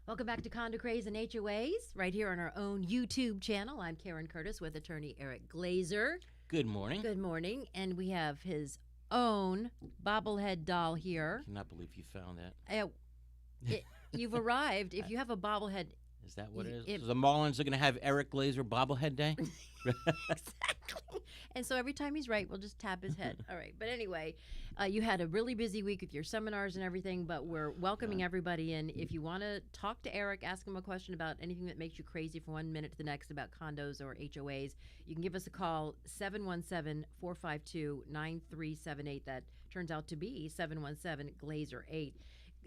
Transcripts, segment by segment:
Welcome back to Condo Craze and HOAs, right here on our own YouTube channel. I'm Karen Curtis with attorney Eric Glazer. Good morning. Good morning. And we have his own bobblehead doll here. I cannot believe you found that. You've arrived. If you have a bobblehead... Is that what it is? So the Marlins are going to have Eric Glazer bobblehead day? Exactly. And so every time he's right, we'll just tap his head. All right. But anyway, you had a really busy week with your seminars and everything, but we're welcoming everybody in. If you want to talk to Eric, ask him a question about anything that makes you crazy from 1 minute to the next about condos or HOAs, you can give us a call, 717-452-9378. That turns out to be 717-GLAZER-8.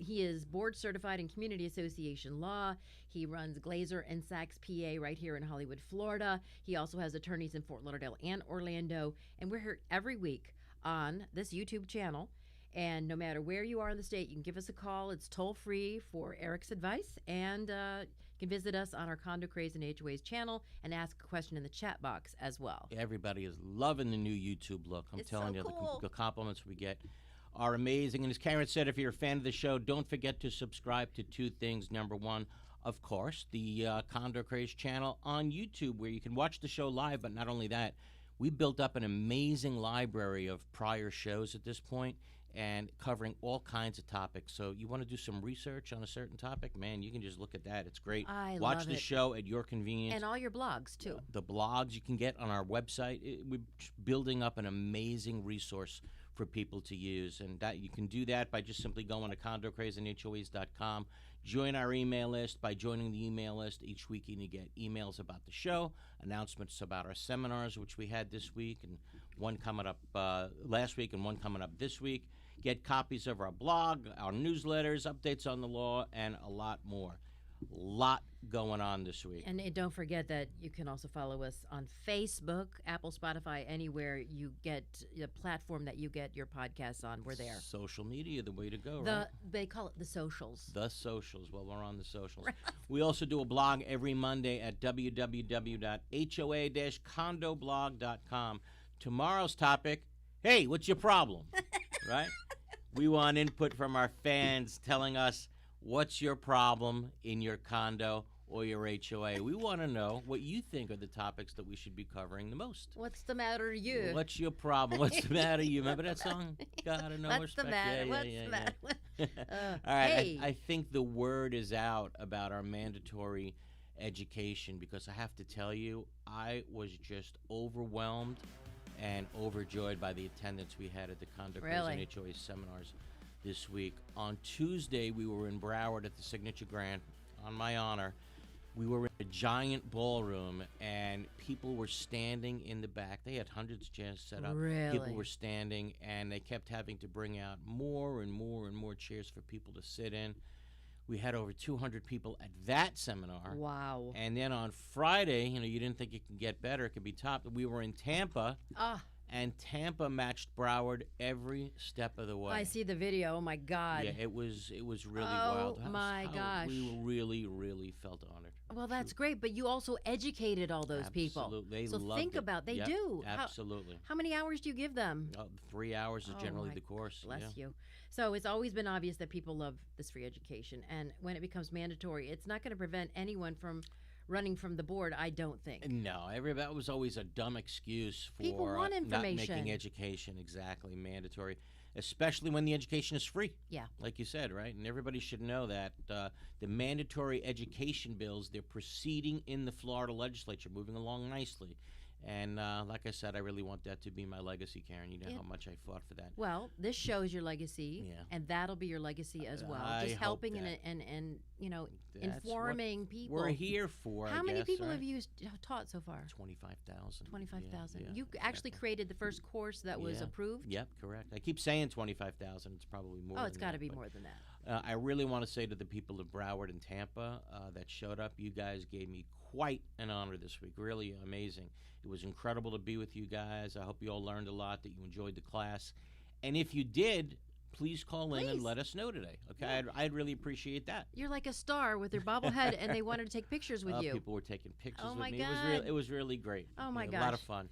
He is board certified in Community Association Law. He runs Glazer and Sachs PA right here in Hollywood, Florida. He also has attorneys in Fort Lauderdale and Orlando. And we're here every week on this YouTube channel. And no matter where you are in the state, you can give us a call. It's toll free for Eric's advice. And you can visit us on our Condo Craze and HOAs channel and ask a question in the chat box as well. Everybody is loving the new YouTube look. I'm telling you, cool. the compliments we get are amazing. And as Karen said, if you're a fan of the show, don't forget to subscribe to two things. Number one, of course, the Condo Craze channel on YouTube, where you can watch the show live. But not only that, we built up an amazing library of prior shows at this point and covering all kinds of topics. So you want to do some research on a certain topic, man, you can just look at that. It's great. Watch the show at your convenience. And all your blogs, too. The blogs you can get on our website. We're building up an amazing resource for people to use, and that you can do that by just simply going to condocrazeandhoas.com. Join our email list. By joining the email list, each week you get emails about the show, announcements about our seminars, which we had this week, and one coming up last week and one coming up this week. Get copies of our blog, our newsletters, updates on the law, and a lot more. Lot going on this week. And don't forget that you can also follow us on Facebook, Apple, Spotify, anywhere you get the platform that you get your podcasts on. We're there. Social media, the way to go, right? They call it the socials. The socials. Well, we're on the socials. We also do a blog every Monday at www.hoa-condoblog.com. Tomorrow's topic, hey, what's your problem? Right? We want input from our fans telling us what's your problem in your condo or your HOA. We want to know what you think are the topics that we should be covering the most. What's the matter, you? What's your problem? What's the matter, you? Remember that song? Gotta know What's respect. the matter? Yeah, What's the matter? All right, Hey. I think the word is out about our mandatory education, because I have to tell you, I was just overwhelmed and overjoyed by the attendance we had at the Condo Craze and HOA seminars this week. On Tuesday, we were in Broward at the Signature Grand, on my honor. We were in a giant ballroom, and people were standing in the back. They had hundreds of chairs set up. Really? People were standing, and they kept having to bring out more and more and more chairs for people to sit in. We had over 200 people at that seminar. Wow. And then on Friday, you didn't think it could get better. It could be topped. We were in Tampa. And Tampa matched Broward every step of the way. I see the video. Oh, my God. Yeah, it was really wild. Oh, my gosh. We really, really felt honored. Well, that's great, but you also educated all those people. Absolutely. So think about they do. Absolutely. How many hours do you give them? 3 hours is generally the course. Bless you. So it's always been obvious that people love this free education, and when it becomes mandatory, it's not going to prevent anyone from running from the board, I don't think. No, that was always a dumb excuse for people want information. Not making education exactly mandatory, especially when the education is free. Yeah. Like you said, right? And everybody should know that the mandatory education bills, they're proceeding in the Florida legislature, moving along nicely. And like I said, I really want that to be my legacy, Karen. You know how much I fought for that. Well, this shows your legacy, and that'll be your legacy as well. Just helping and informing people. We're here for. How many people have you taught so far? 25,000. 25,000. Yeah, you actually created the first course that was approved? Yep, correct. I keep saying 25,000. It's probably more. Oh, it's got to be more than that. I really want to say to the people of Broward and Tampa that showed up, you guys gave me quite an honor this week. Really amazing. It was incredible to be with you guys. I hope you all learned a lot, that you enjoyed the class. And if you did, please call in and let us know today. Okay, yeah. I'd really appreciate that. You're like a star with your bobblehead, and they wanted to take pictures with you. People were taking pictures with me. God. It was really great. Oh, my gosh. A lot of fun.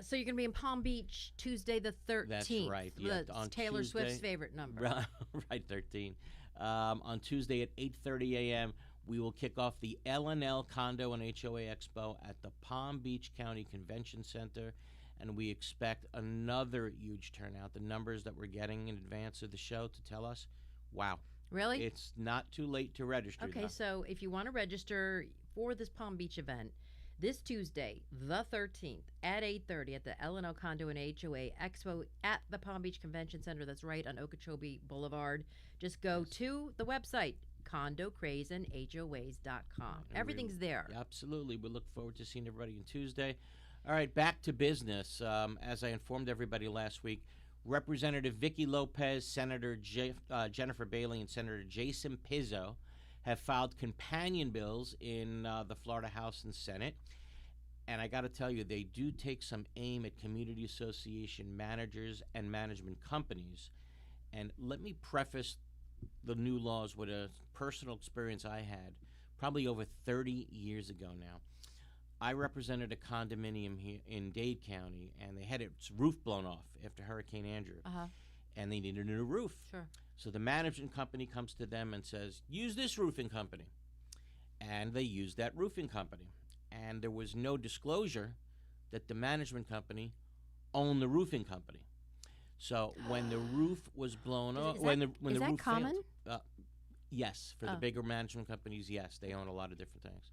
So you're going to be in Palm Beach Tuesday the 13th. That's right. Yeah, on Taylor Swift's favorite number. Right, 13. On Tuesday at 8:30 a.m., We will kick off the L&L Condo and HOA Expo at the Palm Beach County Convention Center, and we expect another huge turnout. The numbers that we're getting in advance of the show to tell us, wow. Really? It's not too late to register. Okay, though. so if you want to register for this Palm Beach event, this Tuesday, the 13th, at 8:30 at the L&L Condo and HOA Expo at the Palm Beach Convention Center. That's right on Okeechobee Boulevard. Just go to the website, condocrazeandhoas.com. Everything's there. Absolutely. We look forward to seeing everybody on Tuesday. All right, back to business. As I informed everybody last week, Representative Vicki Lopez, Senator Jennifer Bailey, and Senator Jason Pizzo have filed companion bills in the Florida House and Senate. And I got to tell you, they do take some aim at community association managers and management companies. And let me preface the new laws with a personal experience I had probably over 30 years ago now. I represented a condominium here in Dade County, and they had its roof blown off after Hurricane Andrew, and they needed a new roof. Sure. So the management company comes to them and says, use this roofing company. And they used that roofing company. And there was no disclosure that the management company owned the roofing company. So when the roof was blown off, when the roof common? failed, yes, for the bigger management companies, yes, they own a lot of different things.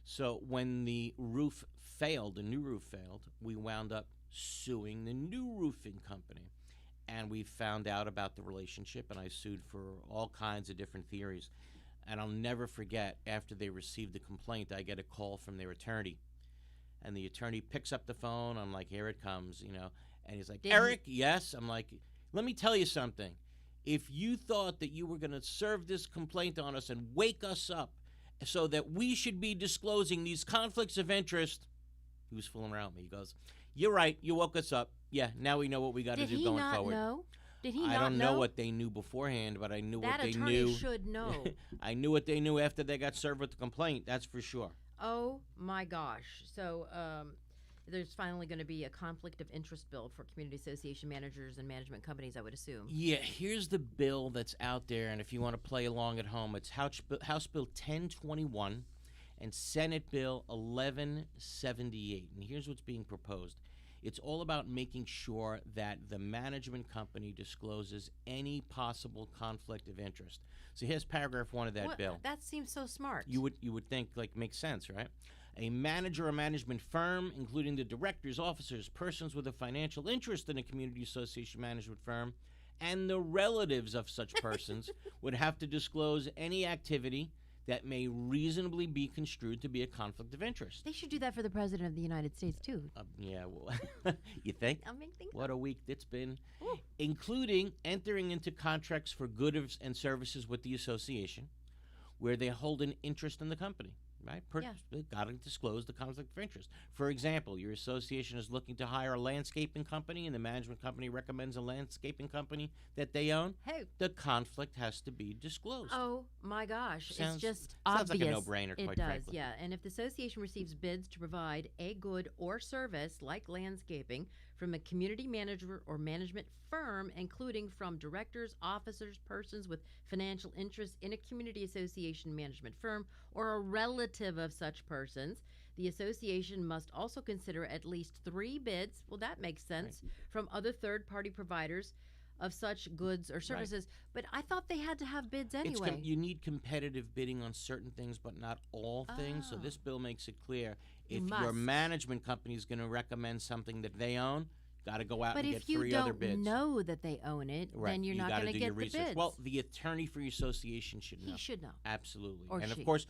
So when the roof failed, the new roof failed, we wound up suing the new roofing company. And we found out about the relationship, and I sued for all kinds of different theories. And I'll never forget, after they received the complaint, I get a call from their attorney. And the attorney picks up the phone. I'm like, here it comes, you know. And he's like, Eric, yes. I'm like, let me tell you something. If you thought that you were going to serve this complaint on us and wake us up so that we should be disclosing these conflicts of interest, he was fooling around with me. He goes, you're right. You woke us up. Yeah, now we know what we got to do going forward. Did he not know? I don't know what they knew beforehand, but I knew what they knew. That attorney should know. I knew what they knew after they got served with the complaint. That's for sure. Oh, my gosh. So there's finally going to be a conflict of interest bill for community association managers and management companies, I would assume. Yeah, here's the bill that's out there, and if you want to play along at home, it's House Bill 1021 and Senate Bill 1178. And here's what's being proposed. It's all about making sure that the management company discloses any possible conflict of interest. So here's paragraph 1 of that bill. That seems so smart. You would think, like, makes sense, right? A manager or management firm, including the directors, officers, persons with a financial interest in a community association management firm, and the relatives of such persons would have to disclose any activity that may reasonably be construed to be a conflict of interest. They should do that for the President of the United States, too. Yeah, well, you think? I'll make things What a week it's been. Ooh. Including entering into contracts for goods and services with the association where they hold an interest in the company. Right? They got to disclose the conflict of interest. For example, your association is looking to hire a landscaping company, and the management company recommends a landscaping company that they own. Hey. The conflict has to be disclosed. Oh, my gosh. Sounds it's just sounds obvious. Like a no-brainer, quite frankly. frankly. Yeah. And if the association receives bids to provide a good or service, like landscaping, from a community manager or management firm, including from directors, officers, persons with financial interest in a community association management firm, or a relative of such persons, the association must also consider at least 3 bids, well, that makes sense, from other third-party providers of such goods or services. But I thought they had to have bids anyway. You need competitive bidding on certain things, but not all things. So this bill makes it clear if your management company is going to recommend something that they own, got to go out and get 3 other bids. But if you don't know that they own it, then you're not going to get the bids. Well, the attorney for your association should know. He should know. Absolutely. Or and she. Of course,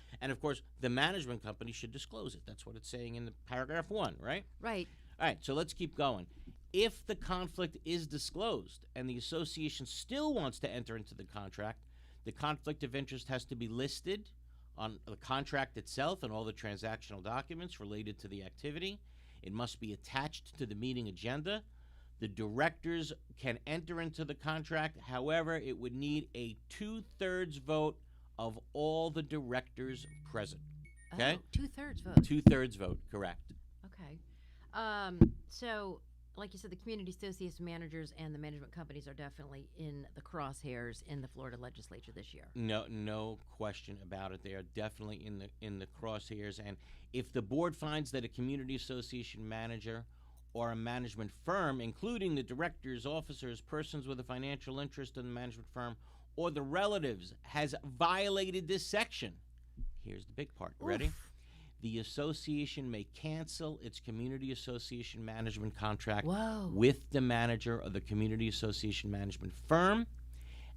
the management company should disclose it. That's what it's saying in the paragraph 1, right? Right. All right, so let's keep going. If the conflict is disclosed and the association still wants to enter into the contract, the conflict of interest has to be listed on the contract itself and all the transactional documents related to the activity. It must be attached to the meeting agenda. The directors can enter into the contract. However, it would need a 2/3 vote of all the directors present. Okay? Oh, 2/3 vote. 2/3 vote, correct. Okay. So like you said, the community association managers and the management companies are definitely in the crosshairs in the Florida legislature this year. No question about it. They are definitely in the crosshairs. And if the board finds that a community association manager or a management firm, including the directors, officers, persons with a financial interest in the management firm, or the relatives, has violated this section, here's the big part. Ready? Oof. The association may cancel its community association management contract Whoa. with the manager of the community association management firm.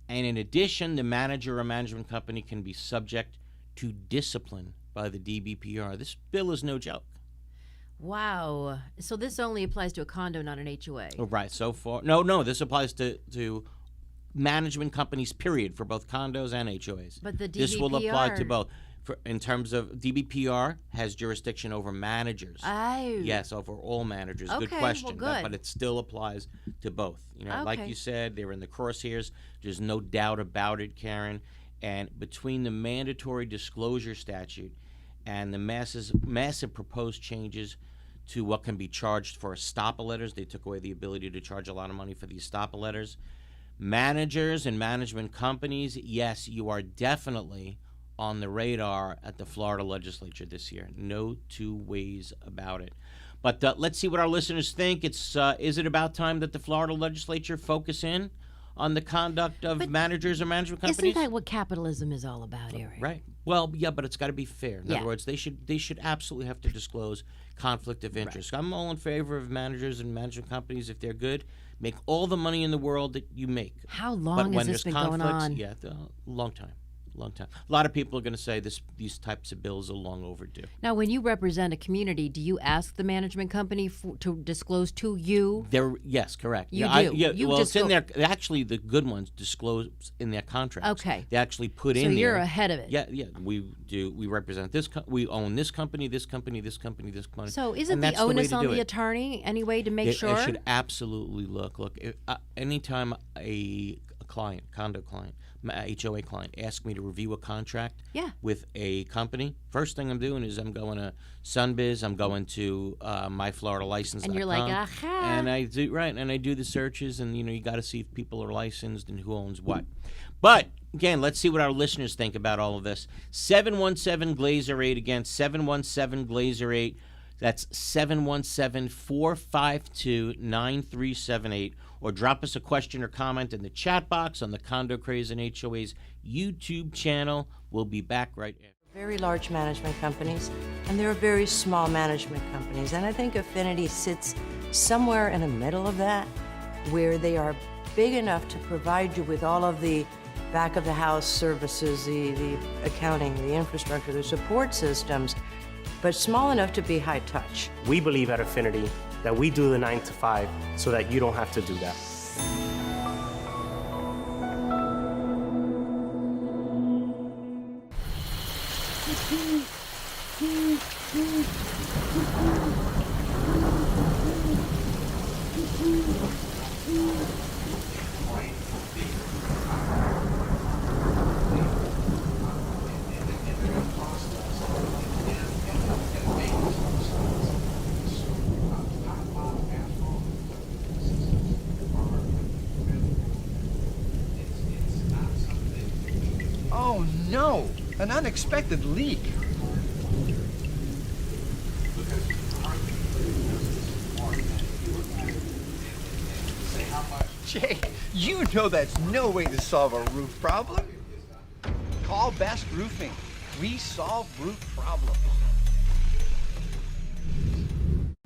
And in addition, the manager or management company can be subject to discipline by the DBPR. This bill is no joke. Wow. So this only applies to a condo, not an HOA. Oh, right. So far, no. This applies to management companies, period, for both condos and HOAs. But the DBPR... This will apply to both. In terms of DBPR, has jurisdiction over managers. Oh. Yes, over all managers. Okay, Good question. well, good. But it still applies to both. You know, like Okay. you said, they're in the crosshairs. There's no doubt about it, Karen. And between the mandatory disclosure statute and the massive proposed changes to what can be charged for estoppel letters, they took away the ability to charge a lot of money for the estoppel letters. Managers and management companies, yes, you are definitely on the radar at the Florida legislature this year. No two ways about it. But let's see what our listeners think. Is it about time that the Florida legislature focus in on the conduct of managers or management companies? Isn't that what capitalism is all about, Eric? Right. Well, yeah, but it's got to be fair. In Yeah. other words, they should absolutely have to disclose conflict of interest. Right. I'm all in favor of managers and management companies if they're good. Make all the money in the world that you make. How long has this been going on? Yeah, a long time. A lot of people are going to say these types of bills are long overdue. Now, when you represent a community, do you ask the management company to disclose to you? Yes, correct. You do. You well, it's in there. Actually, the good ones disclose in their contracts. Okay. They actually put in there. So you're there, ahead of it. Yeah. We do. We represent this. We own this company, this company, this company, this company. So isn't the onus on the attorney anyway to make sure? It should absolutely look. Anytime a client, condo client, HOA client, ask me to review a contract with a company, first thing I'm doing is I'm going to Sunbiz, I'm going to myfloridalicense.com. And you're like, aha. And I do the searches, and you got to see if people are licensed and who owns what. But again, let's see what our listeners think about all of this. 717-GLAZER-8, again, 717-GLAZER-8. That's 717-452-9378. Or drop us a question or comment in the chat box on the Condo Craze and HOA's YouTube channel. We'll be back right after. Very large management companies, and there are very small management companies. And I think Affinity sits somewhere in the middle of that, where they are big enough to provide you with all of the back of the house services, the accounting, the infrastructure, the support systems, but small enough to be high touch. We believe at Affinity that we do the 9 to 5 so that you don't have to do that. Oh no, an unexpected leak. Jay, you know that's no way to solve a roof problem. Call Best Roofing. We solve roof problems.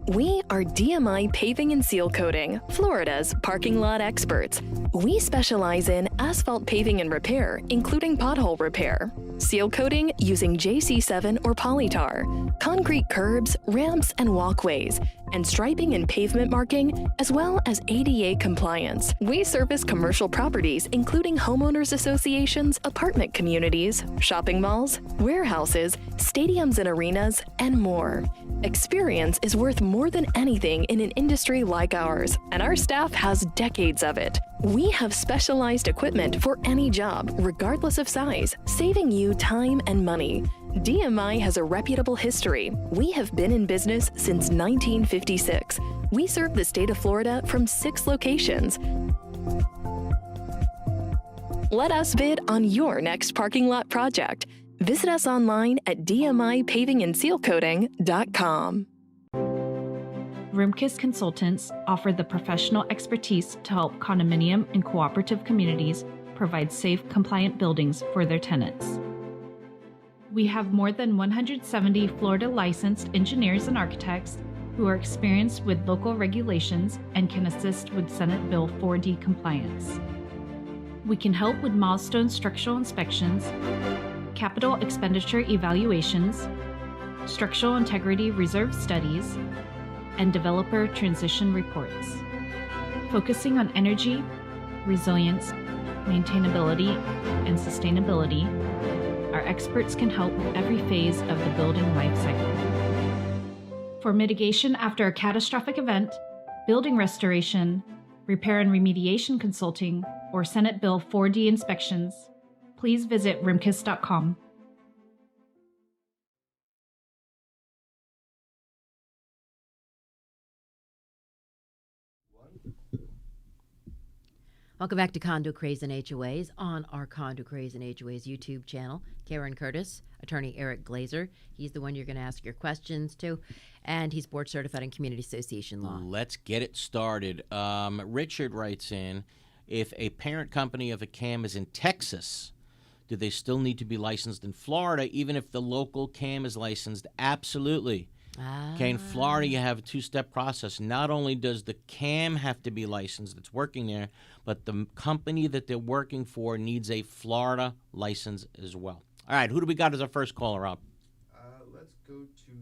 We are DMI Paving and Seal Coating, Florida's parking lot experts. We specialize in asphalt paving and repair, including pothole repair, seal coating using JC7 or polytar, concrete curbs, ramps, and walkways, and striping and pavement marking, as well as ADA compliance. We service commercial properties, including homeowners associations, apartment communities, shopping malls, warehouses, stadiums and arenas, and more. Experience is worth more than anything in an industry like ours, and our staff has decades of it. We have specialized equipment for any job, regardless of size, saving you time and money. DMI has a reputable history. We have been in business since 1956. We serve the state of Florida from 6 locations. Let us bid on your next parking lot project. Visit us online at dmipavingandsealcoating.com. Rimkus Consultants offer the professional expertise to help condominium and cooperative communities provide safe, compliant buildings for their tenants. We have more than 170 Florida licensed engineers and architects who are experienced with local regulations and can assist with Senate Bill 4D compliance. We can help with milestone structural inspections, capital expenditure evaluations, structural integrity reserve studies, and developer transition reports. Focusing on energy, resilience, maintainability, and sustainability, our experts can help with every phase of the building life cycle. For mitigation after a catastrophic event, building restoration, repair and remediation consulting, or Senate Bill 4D inspections, please visit rimkus.com. Welcome back to Condo Craze and HOAs on our Condo Craze and HOAs YouTube channel. Karen Curtis, attorney Eric Glazer. He's the one you're going to ask your questions to, and he's board certified in community association law. Let's get it started. Richard writes in, if a parent company of a CAM is in Texas, do they still need to be licensed in Florida, even if the local CAM is licensed? Absolutely. Okay, in Florida, you have a 2-step process. Not only does the CAM have to be licensed that's working there, but the company that they're working for needs a Florida license as well. All right, who do we got as our first caller, Rob? Let's go to,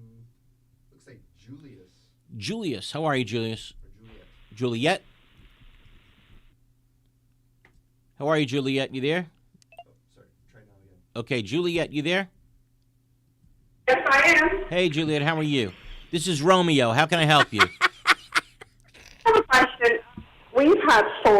looks like Julius. Julius. How are you, Julius? Or Juliet. Juliet? How are you, Juliet? You there? Oh, sorry. Try now again. Okay, Juliet, you there? Yes, I am. Hey, Juliet, how are you? This is Romeo. How can I help you? I have a question. We've had 5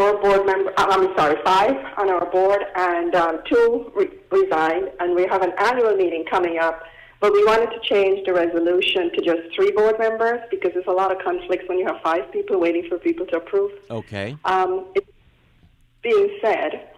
on our board, and 2 resigned, and we have an annual meeting coming up, but we wanted to change the resolution to just 3 board members because there's a lot of conflicts when you have 5 people waiting for people to approve. Okay. It being said,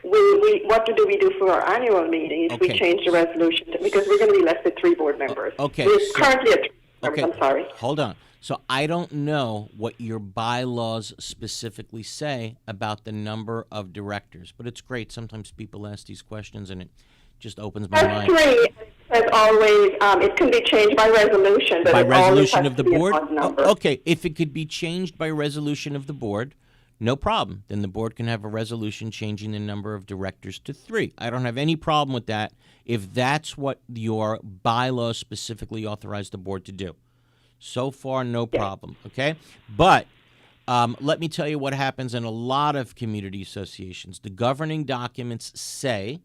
what do we do for our annual meeting if we change the resolution? Because we're going to be left with 3 board members. Okay. We're currently at 3 members, Okay. I'm sorry. Hold on. So I don't know what your bylaws specifically say about the number of directors, but it's great. Sometimes people ask these questions, and it just opens my mind. 3, as always, it can be changed by resolution. But By it always resolution has of the to be an board? odd number. Okay. If it could be changed by resolution of the board, no problem. Then the board can have a resolution changing the number of directors to 3. I don't have any problem with that if that's what your bylaws specifically authorize the board to do. So far, no problem, okay? But let me tell you what happens in a lot of community associations. The governing documents say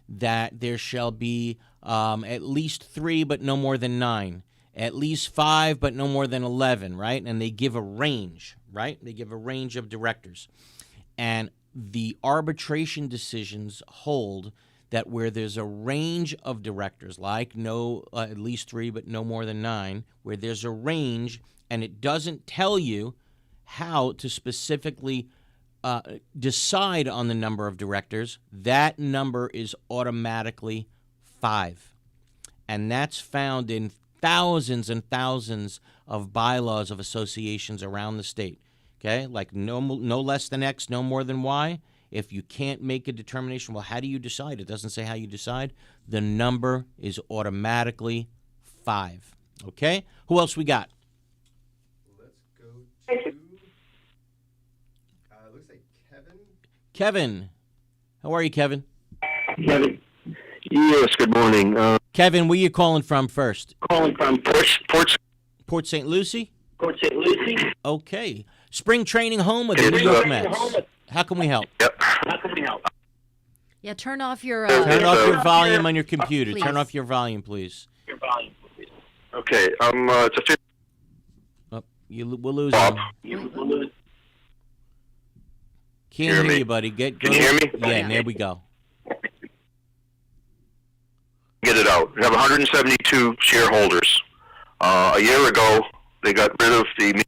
that there shall be at least 3, but no more than 9. At least 5, but no more than 11, right? And they give a range, right? They give a range of directors. And the arbitration decisions hold that where there's a range of directors, like at least 3, but no more than 9, where there's a range and it doesn't tell you how to specifically decide on the number of directors, that number is automatically 5. And that's found in thousands and thousands of bylaws of associations around the state. Okay, like no less than X, no more than Y. If you can't make a determination, well, how do you decide? It doesn't say how you decide. The number is automatically 5. Okay? Who else we got? Let's go to, looks like Kevin. Kevin. How are you, Kevin? Kevin. Yes, good morning. Kevin, where you calling from first? Calling from Port St. Lucie? Port St. Lucie. Okay. Spring training home with the New York Mets. How can we help? Yep. How can we help? Yeah, turn off your... Turn off your volume on your computer. Please. Turn off your volume, please. Your volume, please. Okay. It's a We'll lose Bob. you. Can't Can't hear me? you, buddy. Can you hear me? Yeah, there we go. Get it it out. We have 172 shareholders. A year ago, they got rid of the...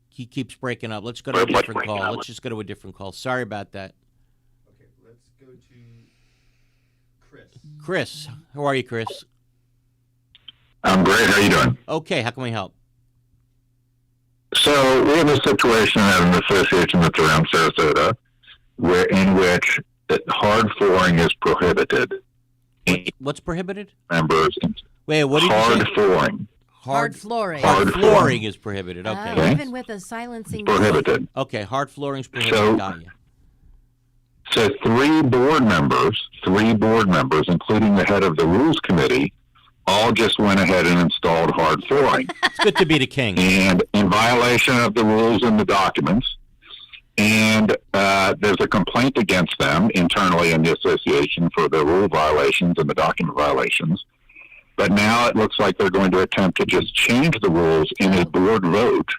He keeps breaking up. Let's go to a different call. Let's just go to a different call. Sorry about that. Okay, let's go to Chris. Chris, how are you, Chris? I'm great. How you doing? Okay, how can we help? So we have a situation at an association that's around Sarasota, in which hard flooring is prohibited. What's prohibited? Members. Wait, what did you say? Hard flooring. Hard flooring. Hard flooring is prohibited. Okay. Even with a silencing. Prohibited. Okay, hard flooring's prohibited. So, Got you. So three board members, including the head of the rules committee, all just went ahead and installed hard flooring. It's good to be the king. And in violation of the rules and the documents. And there's a complaint against them internally in the association for the rule violations and the document violations. But now it looks like they're going to attempt to just change the rules in a board vote,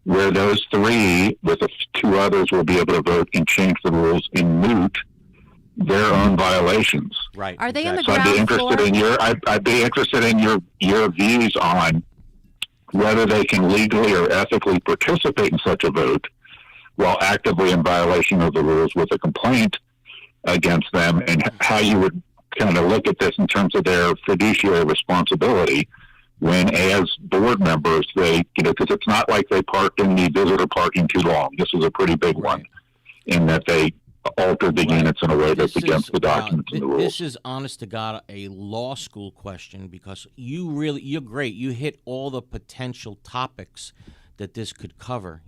where those three, with two others, will be able to vote and change the rules and moot their own violations. Right. Are they on the So I'd be ground floor? I'd be interested in your views on whether they can legally or ethically participate in such a vote while actively in violation of the rules with a complaint against them, and how you would kind of look at this in terms of their fiduciary responsibility when, as board members, they, because it's not like they parked in the visitor parking too long. This is a pretty big one in that they altered the units in a way that's against the documents and the rules. This is, honest to God, a law school question, because you're great. You hit all the potential topics that this could cover.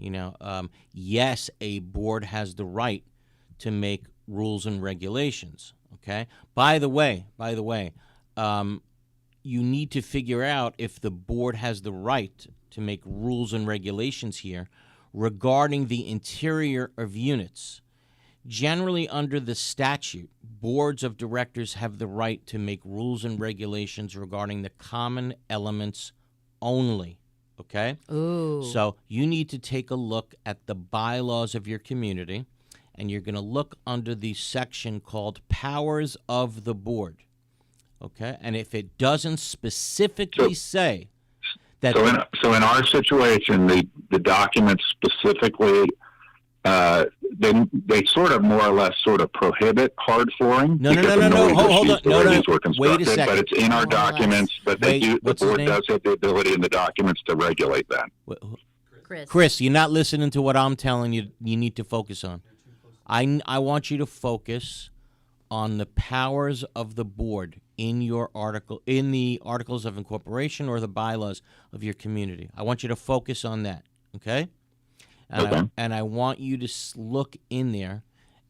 Yes, a board has the right to make rules and regulations. Okay. By the way, you need to figure out if the board has the right to make rules and regulations here regarding the interior of units. Generally, under the statute, boards of directors have the right to make rules and regulations regarding the common elements only. Okay? Ooh. So you need to take a look at the bylaws of your community, and you're going to look under the section called Powers of the Board. Okay? And if it doesn't specifically say that... So in our situation, the documents specifically, they sort of more or less sort of prohibit hard flooring. No. Hold on. No. Wait a second. But it's in our documents, but the board does have the ability in the documents to regulate that. Chris, you're not listening to what I'm telling you. You need to focus on. I want you to focus on the powers of the board in your article, in the Articles of Incorporation or the bylaws of your community. I want you to focus on that, okay? And I want you to look in there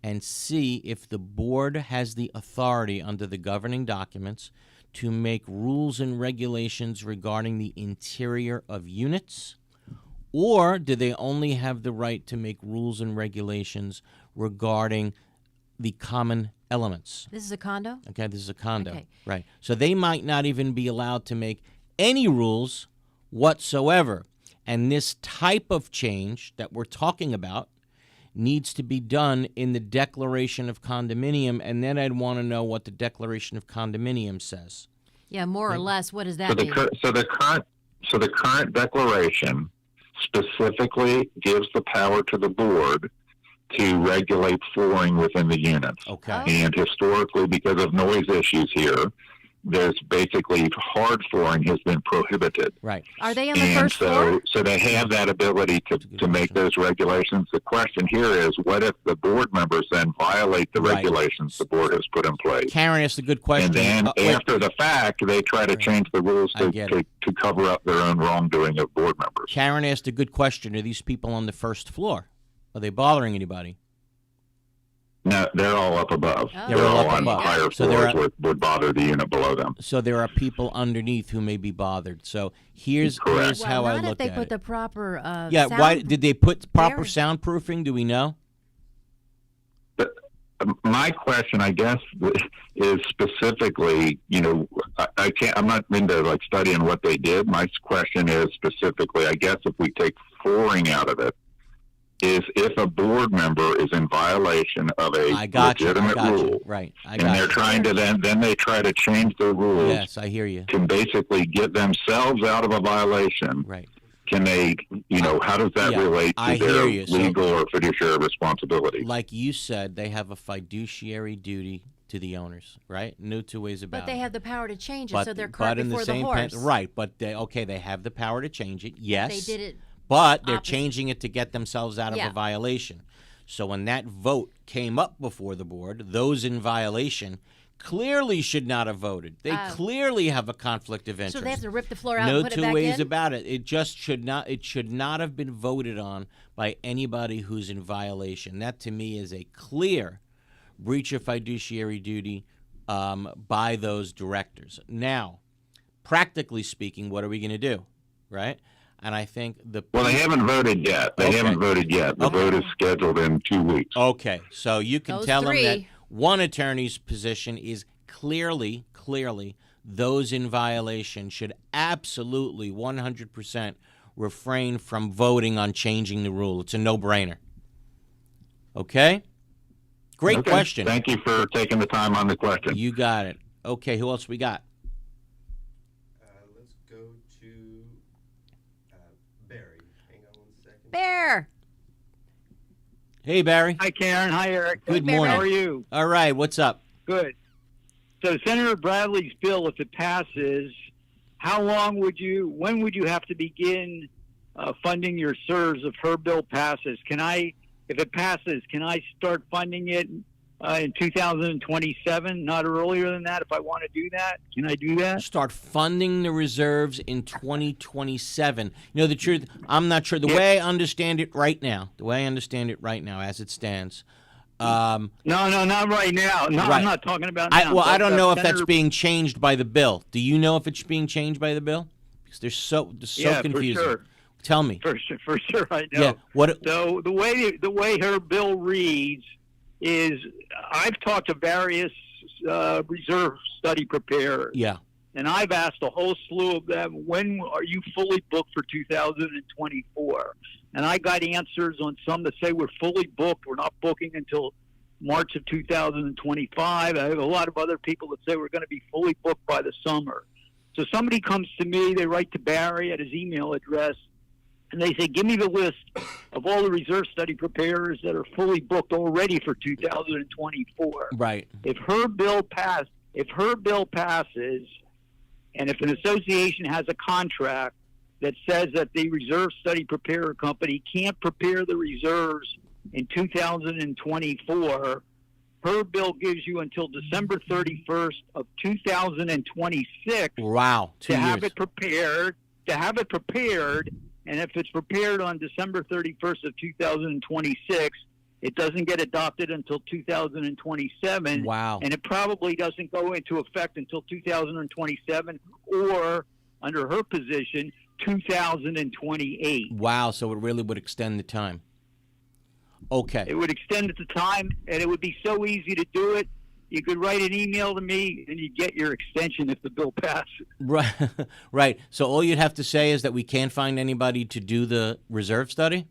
and see if the board has the authority under the governing documents to make rules and regulations regarding the interior of units, or do they only have the right to make rules and regulations regarding the common elements? This is a condo? Okay, this is a condo. Okay. Right. So they might not even be allowed to make any rules whatsoever. And this type of change that we're talking about needs to be done in the Declaration of Condominium, and then I'd want to know what the Declaration of Condominium says. Yeah, more or less. What does that mean? So the current declaration specifically gives the power to the board to regulate flooring within the units. Okay. And historically, because of noise issues here, there's basically hard flooring has been prohibited. Right. Are they on the first floor? So they have that ability to make those regulations. The question here is, what if the board members then violate the regulations the board has put in place? Karen asked a good question. And then after the fact, they try to change the rules to cover up their own wrongdoing of board members. Karen asked a good question. Are these people on the first floor? Are they bothering anybody? No, they're all up above. Oh. They're all on above. higher So floors would bother the unit below them. So there are people underneath who may be bothered. So here's how well, I not look if they at put it. the proper Yeah, why did they put proper there? soundproofing? Do we know? But my question, I guess, is specifically, I'm not into studying what they did. My question is specifically, I guess, if we take flooring out of it is if a board member is in violation of a legitimate rule, right? And they're trying to then they try to change the rules. Yes, I hear you. To basically get themselves out of a violation. Right. Can they, how does that relate to their legal or fiduciary responsibility? Like you said, they have a fiduciary duty to the owners, right? No two ways about it. But they have the power to change it, so they're cart in before the the same horse. right, but they have the power to change it, yes. They did it. But they're changing it to get themselves out of a Yeah. violation. So when that vote came up before the board, those in violation clearly should not have voted. They clearly have a conflict of interest. So they have to rip the floor out no and put it back in? two ways about it. It just should not. It should not have been voted on by anybody who's in violation. That to me is a clear breach of fiduciary duty by those directors. Now, practically speaking, what are we going to do, right? And I think well, they haven't voted yet. They haven't voted yet. The vote is scheduled in 2 weeks. Okay, so you can Those tell them that three. one attorney's position is clearly those in violation should absolutely 100% refrain from voting on changing the rule. It's a no-brainer. Okay? Great question. Thank you for taking the time on the question. You got it. Okay, who else we got? Let's go to Barry. Hang on 1 second. Bear. Hey, Barry. Hi, Karen. Hi, Eric. Good morning. How are you? All right, what's up? Good. So Senator Bradley's bill, if it passes, when would you have to begin funding your SERS if her bill passes? If it passes, can I start funding it in 2027, not earlier than that if I want to do that? Can I do that? Start funding the reserves in 2027. You know, the truth, I'm not sure. The way I understand it right now, as it stands. No, not right now. No, Right. I'm not talking about now. I don't know if that's Senator- being changed by the bill. Do you know if it's being changed by the bill? Because they're so confusing. For sure. Tell me. For sure, I know. Yeah. So the way her bill reads is, I've talked to various reserve study preparers. Yeah. And I've asked a whole slew of them, when are you fully booked for 2024? And I got answers on some that say we're fully booked. We're not booking until March of 2025. I have a lot of other people that say we're going to be fully booked by the summer. So somebody comes to me, they write to Barry at his email address, and they say, give me the list of all the reserve study preparers that are fully booked already for 2024. Right. If her bill passes, and if an association has a contract that says that the reserve study preparer company can't prepare the reserves in 2024, her bill gives you until December 31st of 2026. Wow. 2 to years. have it prepared. And if it's prepared on December 31st of 2026, it doesn't get adopted until 2027. Wow. And it probably doesn't go into effect until 2027 or, under her position, 2028. Wow. So it really would extend the time. Okay. It would extend the time, and it would be so easy to do it. You could write an email to me, and you'd get your extension if the bill passes. Right. Right. So all you'd have to say is that we can't find anybody to do the reserve study?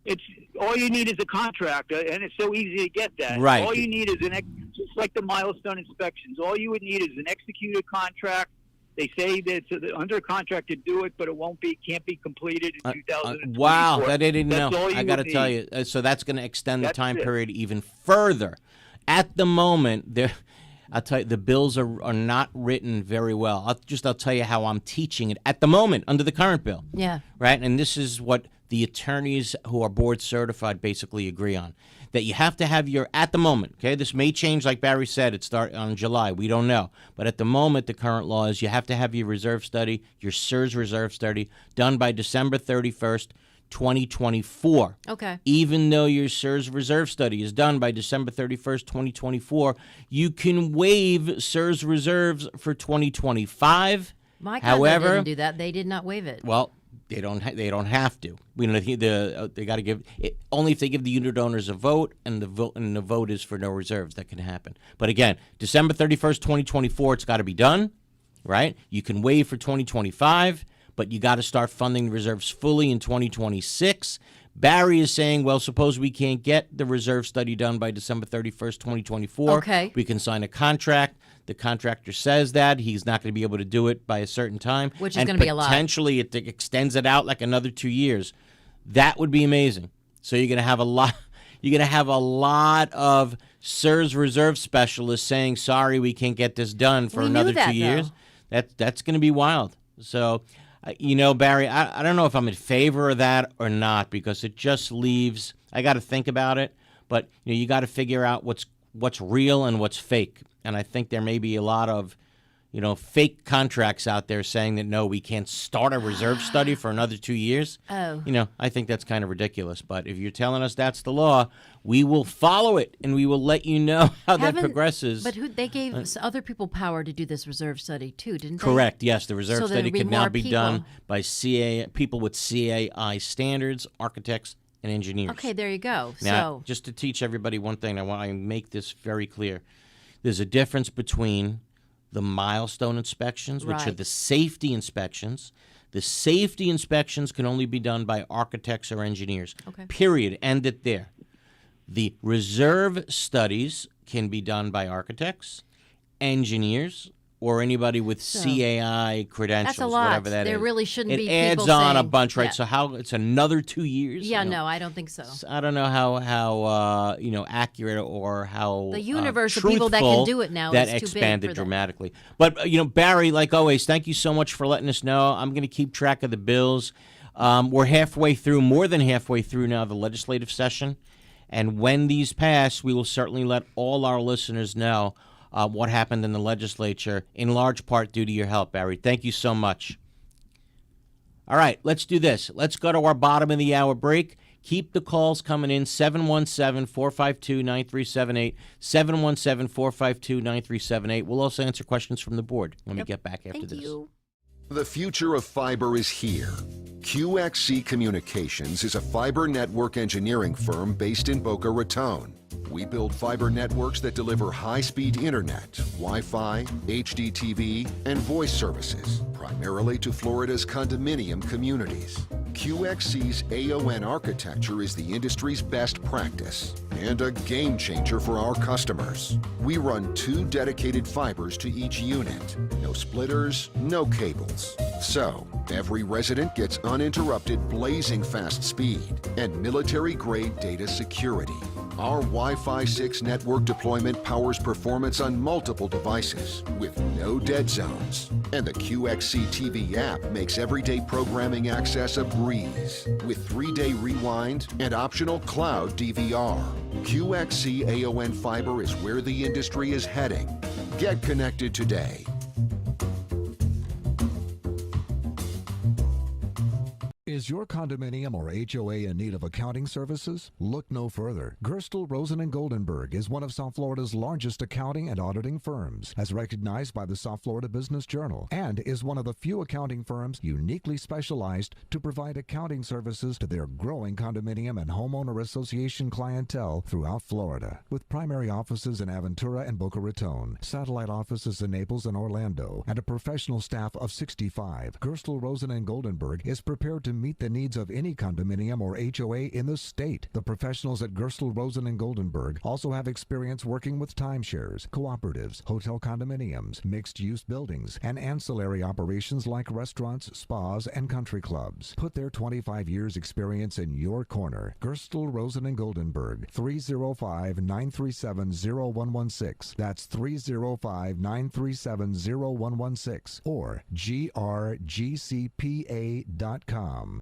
It's all you need is a contract, and it's so easy to get that. Right. All you need is just like the milestone inspections. All you would need is an executed contract. They say that it's under contract to do it, but it can't be completed in 2024. Wow, that I didn't know. That's all you I got to would tell need. you. So that's going to extend the That's time it. period even further. At the moment, I'll tell you, the bills are not written very well. I'll tell you how I'm teaching it at the moment under the current bill. Yeah. Right? And this is what the attorneys who are board certified basically agree on. That you have to have at the moment, okay? This may change, like Barry said, it starts on July. We don't know. But at the moment, the current law is you have to have your reserve study, your SERS reserve study, done by December 31st, 2024. Okay. Even though your SERS reserve study is done by December 31st, 2024, you can waive SERS reserves for 2025. My condo However, didn't do that. They did not waive it. well, they don't have to. They got to give it only if they give the unit owners a vote, and the vote is for no reserves. That can happen. But again, December 31st, 2024, it's got to be done, right? You can waive for 2025, but you got to start funding the reserves fully in 2026 Barry is saying, well, suppose we can't get the reserve study done by December 31st, 2024. Okay. We can sign a contract. The contractor says that he's not going to be able to do it by a certain time. Which is going to be a lot. Potentially it extends it out like another 2 years. That would be amazing. So you're going to have a lot. You're going to have a lot of CSRS reserve specialists saying, sorry, we can't get this done for another 2 years. That's going to be wild. So, Barry, I don't know if I'm in favor of that or not, because it just leaves, I got to think about it. But, you got to figure out what's real and what's fake. And I think there may be a lot of, fake contracts out there saying that, no, we can't start a reserve study for another 2 years. Oh. I think that's kind of ridiculous. But if you're telling us that's the law, we will follow it, and we will let you know how that progresses. But they gave other people power to do this reserve study, too, didn't they? Correct, yes. The reserve study can now be done by people with CAI standards, architects, and engineers. Okay, there you go. Now, just to teach everybody one thing, I want to make this very clear. There's a difference between the milestone inspections, which are the safety inspections. The safety inspections can only be done by architects or engineers. Okay. Period. End it there. The reserve studies can be done by architects, engineers, or anybody with CAI credentials, that's a lot. Whatever that is. There really shouldn't be It adds people on a saying, bunch, right? So how it's another 2 years? Yeah, no, I don't think so. I don't know how accurate or how the universe of people that can do it now that is too big expanded for them. dramatically. But Barry, like always, thank you so much for letting us know. I'm going to keep track of the bills. We're more than halfway through now the legislative session, and when these pass, we will certainly let all our listeners know what happened in the legislature, in large part due to your help, Barry. Thank you so much. All right, let's do this. Let's go to our bottom of the hour break. Keep the calls coming in, 717-452-9378, 717-452-9378. We'll also answer questions from the board when we get back after this. Thank you. The future of fiber is here. QXC Communications is a fiber network engineering firm based in Boca Raton. We build fiber networks that deliver high-speed internet, Wi-Fi, HDTV, and voice services, primarily to Florida's condominium communities. QXC's AON architecture is the industry's best practice and a game changer for our customers. We run 2 dedicated fibers to each unit. No splitters, no cables. So, every resident gets uninterrupted blazing fast speed and military-grade data security. Our Wi-Fi 6 network deployment powers performance on multiple devices with no dead zones. And the QXC TV app makes everyday programming access a breeze with 3-day rewind and optional cloud DVR. QXC AON Fiber is where the industry is heading. Get connected today. Is your condominium or HOA in need of accounting services? Look no further. Gerstle, Rosen & Goldenberg is one of South Florida's largest accounting and auditing firms, as recognized by the South Florida Business Journal, and is one of the few accounting firms uniquely specialized to provide accounting services to their growing condominium and homeowner association clientele throughout Florida. With primary offices in Aventura and Boca Raton, satellite offices in Naples and Orlando, and a professional staff of 65, Gerstle, Rosen & Goldenberg is prepared to meet the needs of any condominium or HOA in the state. The professionals at Gerstle, Rosen & Goldenberg also have experience working with timeshares, cooperatives, hotel condominiums, mixed-use buildings, and ancillary operations like restaurants, spas, and country clubs. Put their 25 years experience in your corner. Gerstle, Rosen & Goldenberg, 305-937-0116. That's 305-937-0116 or grgcpa.com.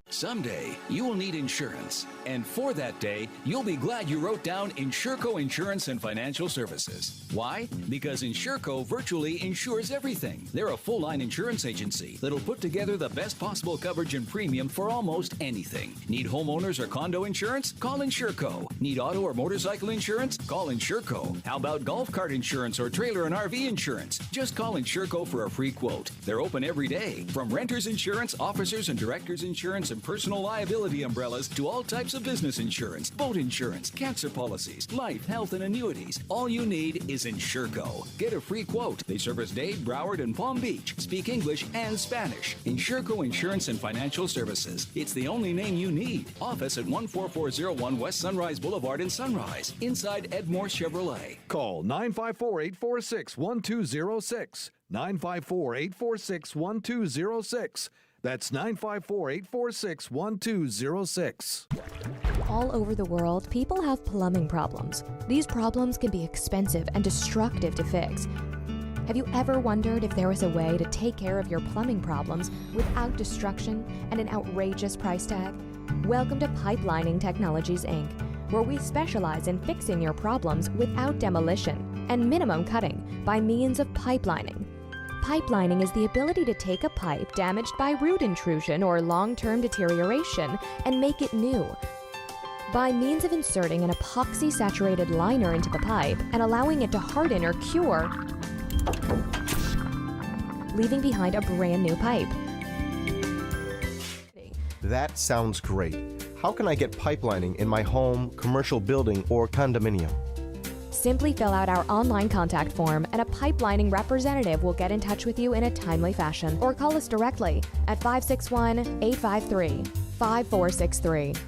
Someday, you will need insurance. And for that day, you'll be glad you wrote down Insurco Insurance and Financial Services. Why? Because Insurco virtually insures everything. They're a full-line insurance agency that'll put together the best possible coverage and premium for almost anything. Need homeowners or condo insurance? Call Insurco. Need auto or motorcycle insurance? Call Insurco. How about golf cart insurance or trailer and RV insurance? Just call Insurco for a free quote. They're open every day. From renters insurance, officers and directors insurance, insurance and personal liability umbrellas to all types of business insurance, boat insurance, cancer policies, life, health, and annuities. All you need is Insurco. Get a free quote. They service Dade, Broward, and Palm Beach. Speak English and Spanish. Insurco Insurance and Financial Services. It's the only name you need. Office at 14401 West Sunrise Boulevard in Sunrise, inside Edmore Chevrolet. Call 954-846-1206. 954-846-1206. That's 954-846-1206. All over the world, people have plumbing problems. These problems can be expensive and destructive to fix. Have you ever wondered if there was a way to take care of your plumbing problems without destruction and an outrageous price tag? Welcome to Pipelining Technologies, Inc., where we specialize in fixing your problems without demolition and minimum cutting by means of pipelining. Pipelining is the ability to take a pipe damaged by root intrusion or long-term deterioration and make it new. By means of inserting an epoxy-saturated liner into the pipe and allowing it to harden or cure, leaving behind a brand new pipe. That sounds great. How can I get pipelining in my home, commercial building, or condominium? Simply fill out our online contact form and a pipelining representative will get in touch with you in a timely fashion, or call us directly at 561-853-5463.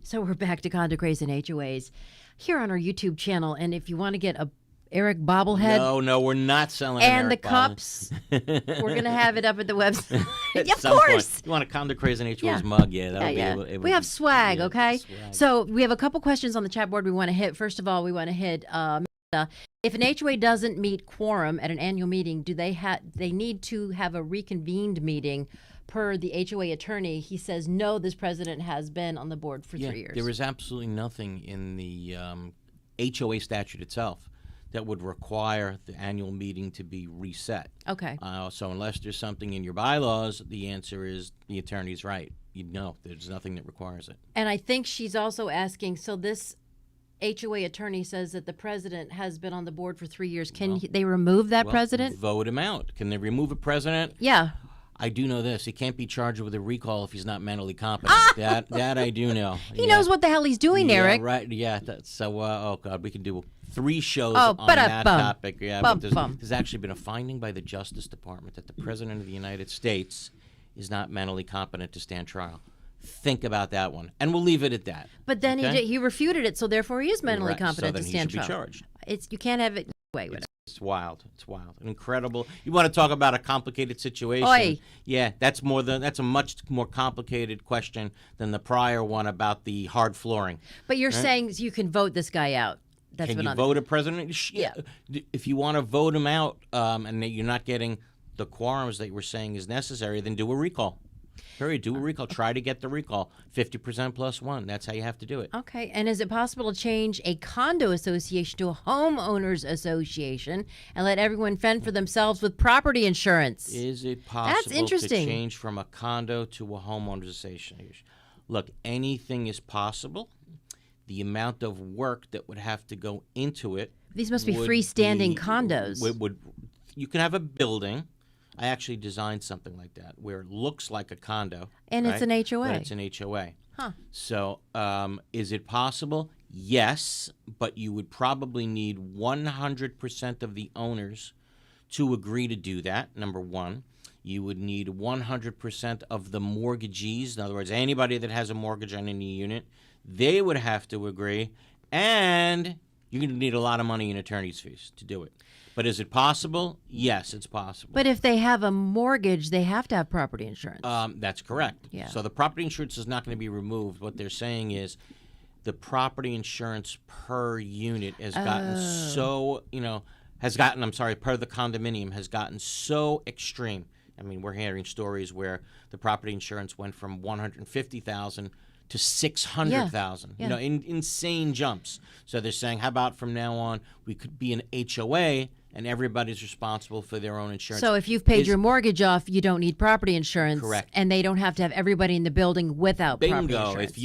So we're back to Condo Craze and HOAs here on our YouTube channel, and if you want to get a Eric bobblehead. No, we're not selling and an Eric the cups. We're going to have it up at the website. Of course. Point. You want a Condo Craze and HOA's mug? Yeah, that'll be it. We have swag, okay? Swag. So we have a couple questions on the chat board we want to hit. First of all, we want to hit if an HOA doesn't meet quorum at an annual meeting, do they need to have a reconvened meeting? Per the HOA attorney, he says, no, this president has been on the board for 3 years. There is absolutely nothing in the HOA statute itself that would require the annual meeting to be reset. Okay. So unless there's something in your bylaws, the answer is the attorney's right. There's nothing that requires it. And I think she's also asking, so this HOA attorney says that the president has been on the board for 3 years. Can they remove that president? Vote him out. Can they remove a president? Yeah. I do know this. He can't be charged with a recall if he's not mentally competent. That I do know. He knows what the hell he's doing, Eric. Right. Yeah. Oh, God. We can do 3 shows on that topic. Yeah. But there's actually been a finding by the Justice Department that the President of the United States is not mentally competent to stand trial. Think about that one. And we'll leave it at that. But then he refuted it, so therefore he is mentally competent to stand trial. He should be charged. You can't have it away with it. It's wild. It's wild. Incredible. You want to talk about a complicated situation? Oy. Yeah, that's a much more complicated question than the prior one about the hard flooring. But you're saying you can vote this guy out. That's can you vote a president? Yeah. If you want to vote him out and you're not getting the quorums that you were saying is necessary, then do a recall. Do a recall. Try to get the recall. 50% plus 1. That's how you have to do it. Okay. And is it possible to change a condo association to a homeowners association and let everyone fend for themselves with property insurance? Is it possible That's interesting. to change from a condo to a homeowners association? Look, anything is possible. The amount of work that would have to go into it. These must be freestanding condos. You can have a building. I actually designed something like that where it looks like a condo. And it's an HOA. But it's an HOA. Huh. So is it possible? Yes, but you would probably need 100% of the owners to agree to do that, number one. You would need 100% of the mortgagees. In other words, anybody that has a mortgage on any unit, they would have to agree. And you're going to need a lot of money in attorney's fees to do it. But is it possible? Yes, it's possible. But if they have a mortgage, they have to have property insurance. That's correct. Yeah. So the property insurance is not going to be removed. What they're saying is the property insurance per unit has gotten per the condominium has gotten so extreme. I mean, we're hearing stories where the property insurance went from $150,000 to $600,000. Yeah. Insane jumps. So they're saying, how about from now on we could be an HOA and everybody's responsible for their own insurance. So if you've paid your mortgage off, you don't need property insurance. Correct. And they don't have to have everybody in the building without property Bingo. insurance. If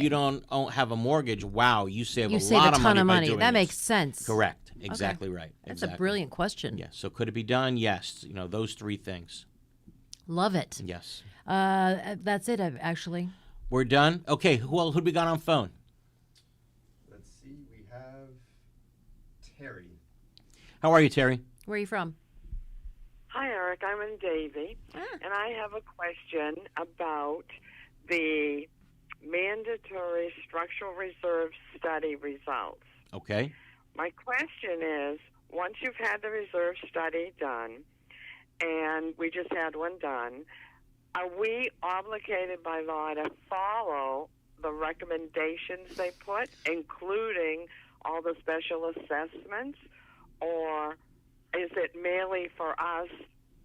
you don't have a mortgage, wow, you save a lot of money. You save a ton of money. By doing That this. makes sense. Correct. Exactly right. That's exactly. a brilliant question. Yeah. So could it be done? Yes. Those three things. Love it. Yes. That's it, actually. We're done? Okay. Who we got on phone? Let's see. We have Terry. How are you, Terry? Where are you from? Hi, Eric. I'm in Davie, and I have a question about the mandatory structural reserve study results. Okay. My question is, once you've had the reserve study done, and we just had one done, are we obligated by law to follow the recommendations they put, including all the special assessments, or is it merely for us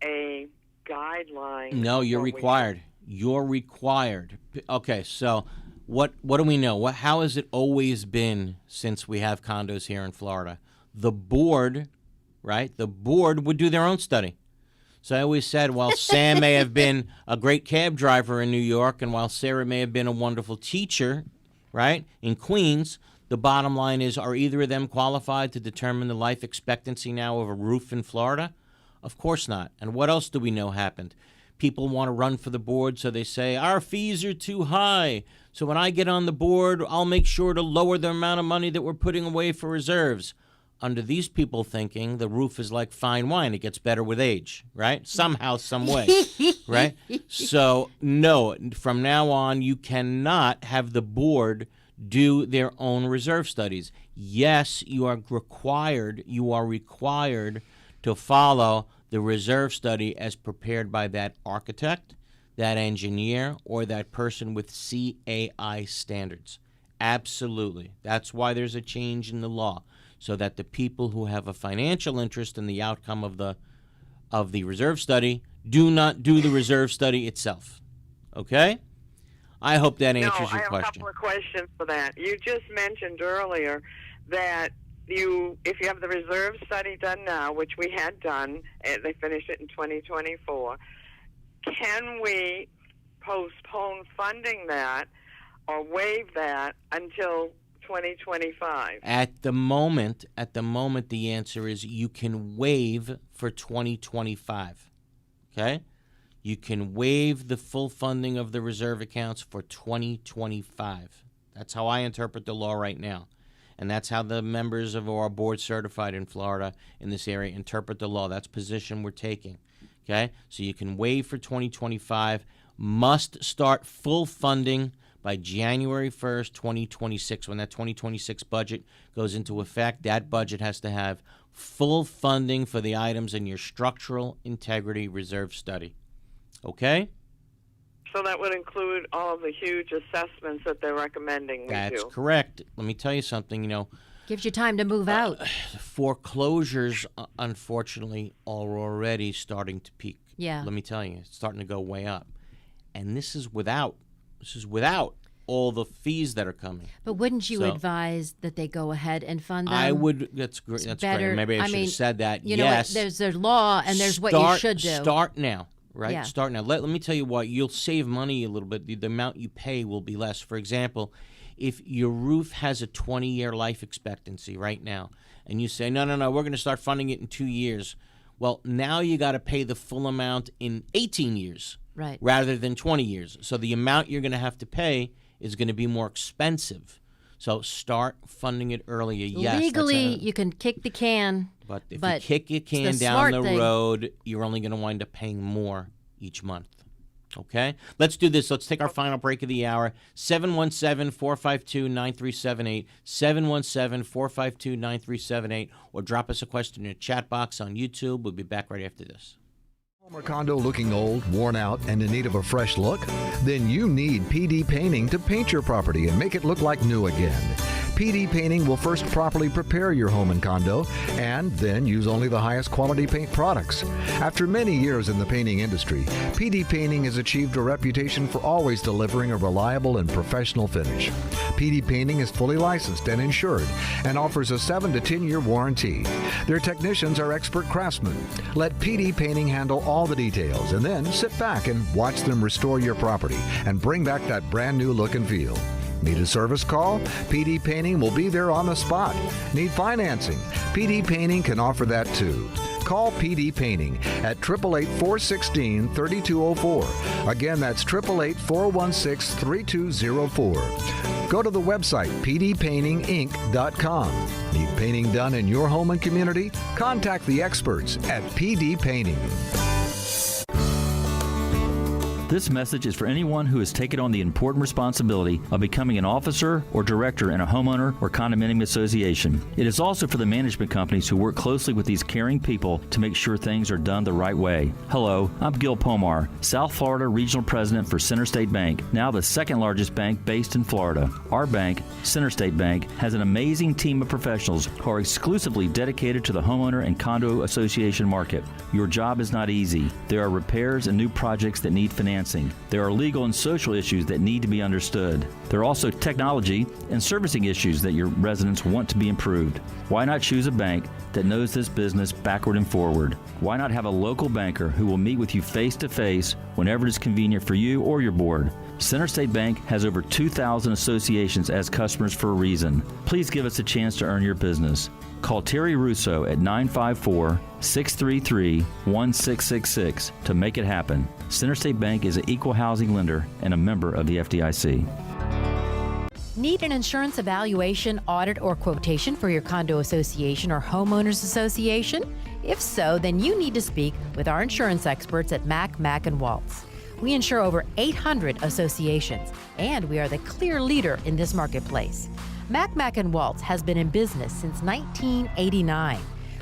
a guideline? No, you're required. You're required. Okay, so what do we know? How has it always been since we have condos here in Florida? The board, right? The board would do their own study. So I always said, while Sam may have been a great cab driver in New York, and while Sarah may have been a wonderful teacher, right, in Queens, the bottom line is, are either of them qualified to determine the life expectancy now of a roof in Florida? Of course not. And what else do we know happened? People want to run for the board, so they say, our fees are too high. So when I get on the board, I'll make sure to lower the amount of money that we're putting away for reserves. Under these people thinking, the roof is like fine wine. It gets better with age, right? Somehow, some way, right? So, no, from now on, you cannot have the board do their own reserve studies. Yes, you are required to follow the reserve study as prepared by that architect, that engineer, or that person with CAI standards. Absolutely. That's why there's a change in the law, so that the people who have a financial interest in the outcome of the reserve study do not do the reserve study itself. Okay? I hope that answers your question. I have a couple of questions for that. You just mentioned earlier that if you have the reserve study done now, which we had done, and they finished it in 2024, can we postpone funding that or waive that until 2025? At the moment, the answer is you can waive for 2025. Okay? You can waive the full funding of the reserve accounts for 2025. That's how I interpret the law right now. And that's how the members of our board certified in Florida in this area interpret the law. That's position we're taking. Okay? So you can waive for 2025, must start full funding by January 1st, 2026. When that 2026 budget goes into effect, that budget has to have full funding for the items in your structural integrity reserve study. Okay? So that would include all of the huge assessments that they're recommending we do. That's correct. Let me tell you something, Gives you time to move out. Foreclosures, unfortunately, are already starting to peak. Yeah. Let me tell you, it's starting to go way up. And this is without all the fees that are coming. But wouldn't you advise that they go ahead and fund them? I would. That's great. That's great. Maybe I should have said that. Yes. There's a law, and there's what you should do. Start now. Right? Yeah. Start now. Let me tell you what, you'll save money a little bit. The amount you pay will be less. For example, if your roof has a 20-year life expectancy right now, and you say, no, we're going to start funding it in 2 years. Well, now you got to pay the full amount in 18 years right, rather than 20 years. So the amount you're going to have to pay is going to be more expensive. So start funding it earlier. Yes, legally, you can kick the can. But if you kick your can down the road, you're only going to wind up paying more each month. Okay? Let's do this. Let's take our final break of the hour. 717-452-9378. 717-452-9378. Or drop us a question in the chat box on YouTube. We'll be back right after this. Home or condo looking old, worn out, and in need of a fresh look? Then you need PD Painting to paint your property and make it look like new again. PD Painting will first properly prepare your home and condo and then use only the highest quality paint products. After many years in the painting industry, PD Painting has achieved a reputation for always delivering a reliable and professional finish. PD Painting is fully licensed and insured and offers a 7 to 10 year warranty. Their technicians are expert craftsmen. Let PD Painting handle all the details and then sit back and watch them restore your property and bring back that brand new look and feel. Need a service call? PD Painting will be there on the spot. Need financing? PD Painting can offer that too. Call PD Painting at 888-416-3204. Again, that's 888-416-3204. Go to the website, pdpaintinginc.com. Need painting done in your home and community? Contact the experts at PD Painting. This message is for anyone who has taken on the important responsibility of becoming an officer or director in a homeowner or condominium association. It is also for the management companies who work closely with these caring people to make sure things are done the right way. Hello, I'm Gil Pomar, South Florida Regional President for Center State Bank, now the second largest bank based in Florida. Our bank, Center State Bank, has an amazing team of professionals who are exclusively dedicated to the homeowner and condo association market. Your job is not easy. There are repairs and new projects that need financing. There are legal and social issues that need to be understood. There are also technology and servicing issues that your residents want to be improved. Why not choose a bank that knows this business backward and forward? Why not have a local banker who will meet with you face to face whenever it is convenient for you or your board? Center State Bank has over 2,000 associations as customers for a reason. Please give us a chance to earn your business. Call Terry Russo at 954-633-1666 to make it happen. Center State Bank is an equal housing lender and a member of the FDIC. Need an insurance evaluation, audit, or quotation for your condo association or homeowners association? If so, then you need to speak with our insurance experts at Mack Waltz. We insure over 800 associations, and we are the clear leader in this marketplace. Mack Waltz has been in business since 1989.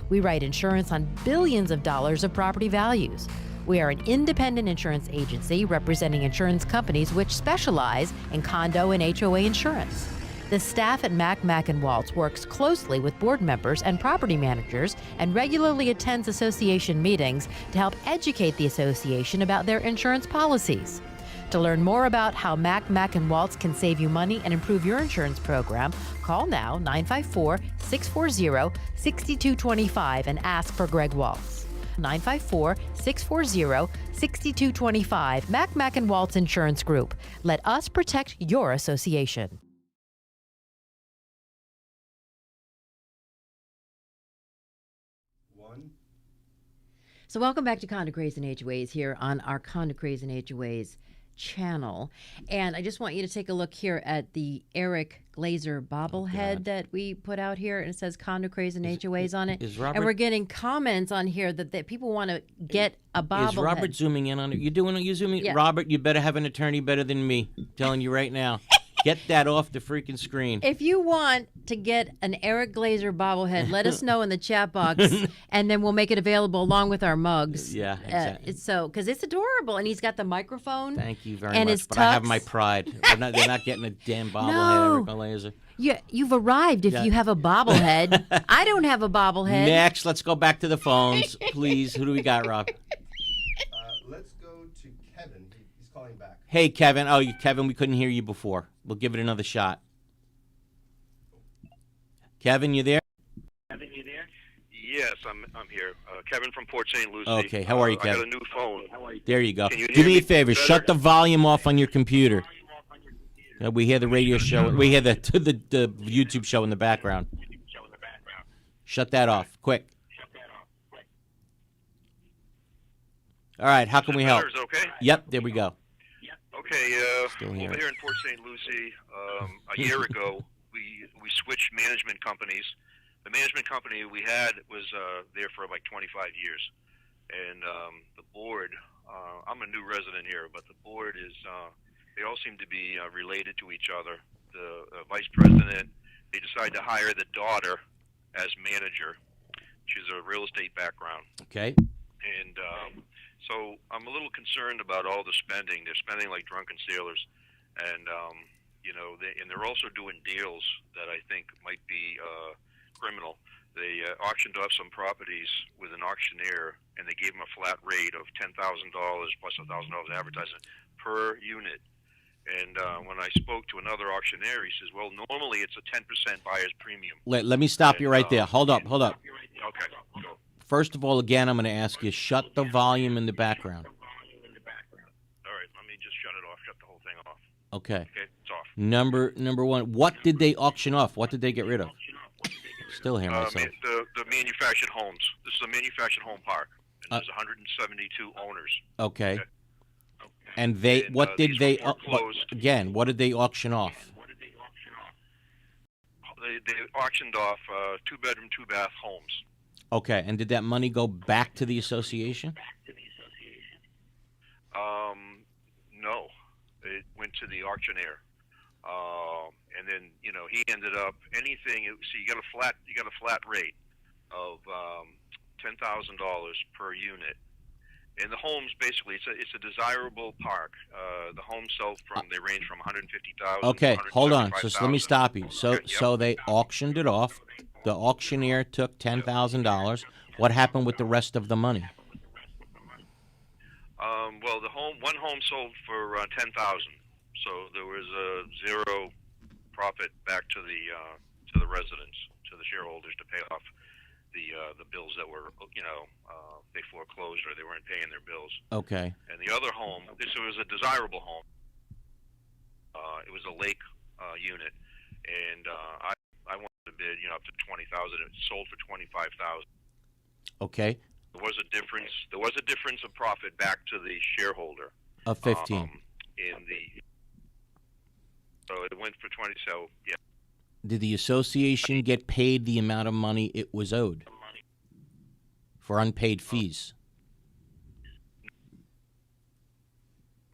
We write insurance on billions of dollars of property values. We are an independent insurance agency representing insurance companies which specialize in condo and HOA insurance. The staff at Mack Waltz works closely with board members and property managers and regularly attends association meetings to help educate the association about their insurance policies. To learn more about how Mack Waltz can save you money and improve your insurance program, call now 954-640-6225 and ask for Greg Waltz. 954-640-6225. Mack Waltz Insurance Group. Let us protect your association. So welcome back to Condo Craze and HOAs here on our Condo Craze and HOAs channel. And I just want you to take a look here at the Eric Glazer bobblehead that we put out here, and it says Condo Craze and HOAs on it. And we're getting comments on here that people want to get a bobblehead. Is Robert zooming in on it? You zooming? Yeah. Robert, you better have an attorney better than me. I'm telling you right now. Get that off the freaking screen. If you want to get an Eric Glazer bobblehead, let us know in the chat box, and then we'll make it available along with our mugs. Yeah, exactly. Because it's adorable, and he's got the microphone. Thank you very and much. His But tux. I have my pride. They're not getting a damn bobblehead, Eric Glazer. Yeah, you've arrived if you have a bobblehead. I don't have a bobblehead. Next, let's go back to the phones, please. Who do we got, Rob? Let's go to Kevin. He's calling back. Hey, Kevin. Oh, Kevin, we couldn't hear you before. We'll give it another shot. Kevin, you there? Yes, I'm here. Kevin from Port St. Lucie. Okay, how are you, Kevin? I got a new phone. There you go. Can you Do hear me a favor. better? Shut the volume off on your computer. We hear the radio show. We hear the YouTube show in the background. Shut that off, quick. All right, how can we help? Is it okay? Yep, there we go. Okay, Still over here. here in Port St. Lucie, a year ago, we switched management companies. The management company we had was there for like 25 years. And the board, I'm a new resident here, but the board is, they all seem to be related to each other. The vice president, they decided to hire the daughter as manager. She's a real estate background. Okay. And so I'm a little concerned about all the spending. They're spending like drunken sailors. And, they're also doing deals that I think might be criminal. They auctioned off some properties with an auctioneer, and they gave him a flat rate of $10,000 plus $1,000 advertising per unit. And when I spoke to another auctioneer, he says, well, normally it's a 10% buyer's premium. Let me stop you right there. Hold up. Okay. Go. First of all, again, I'm going to ask you, shut the volume in the background. All right, let me just shut it off, shut the whole thing off. Okay. Okay. off. Number one, what did they auction off? What did they get rid of? Still hear myself. The manufactured homes. This is a manufactured home park, and there's 172 owners. Okay. And they, what did they, again, what did they auction off? They auctioned off 2-bedroom, 2-bath homes. Okay, and did that money go back to the association? No, it went to the auctioneer, and then he ended up anything. So you got a flat rate of $10,000 per unit, and the homes basically it's a desirable park. The homes sell they range from 150,000. Okay, hold on. So let me 175,000. stop you. So they auctioned it off. The auctioneer took $10,000. What happened with the rest of the money? Well, one home sold for $10,000, so there was zero profit back to the residents, to the shareholders, to pay off the bills that were they foreclosed or they weren't paying their bills. Okay. And the other home, this was a desirable home. It was a lake unit, and I wanted to bid up to $20,000. It sold for $25,000. Okay. There was a difference. There was a difference of profit back to the shareholder. Of 15. So it went for 20. So yeah. Did the association get paid the amount of money it was owed for unpaid fees?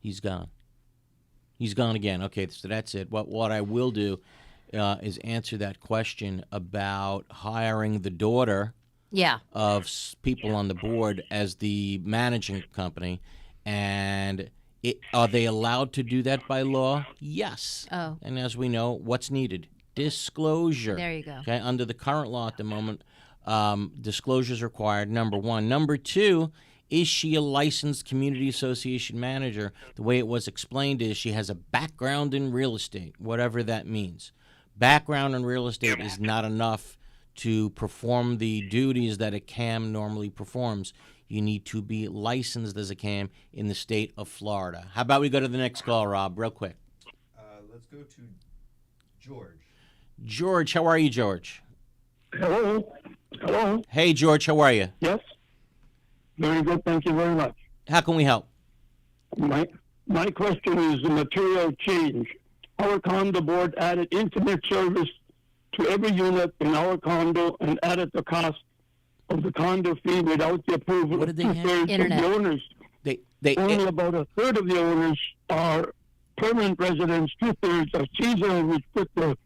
He's gone. He's gone again. Okay, so that's it. What I will do is answer that question about hiring the daughter of people on the board as the managing company, and are they allowed to do that by law? Yes. Oh. And as we know, what's needed? Disclosure. There you go. Okay, under the current law at the moment, disclosure is required, number one. Number two, is she a licensed community association manager? The way it was explained is she has a background in real estate, whatever that means. Background in real estate is not enough to perform the duties that a CAM normally performs. You need to be licensed as a CAM in the state of Florida. How about we go to the next call, Rob, real quick? Let's go to George. George, how are you, George? Hello. Hello. Hey, George, how are you? Yes. Very good. Thank you very much. How can we help? My question is the material change. Our condo board added internet service to every unit in our condo and added the cost of the condo fee without the approval of two-thirds of the owners. Only about a third of the owners are permanent residents, two-thirds are seasonal, which put the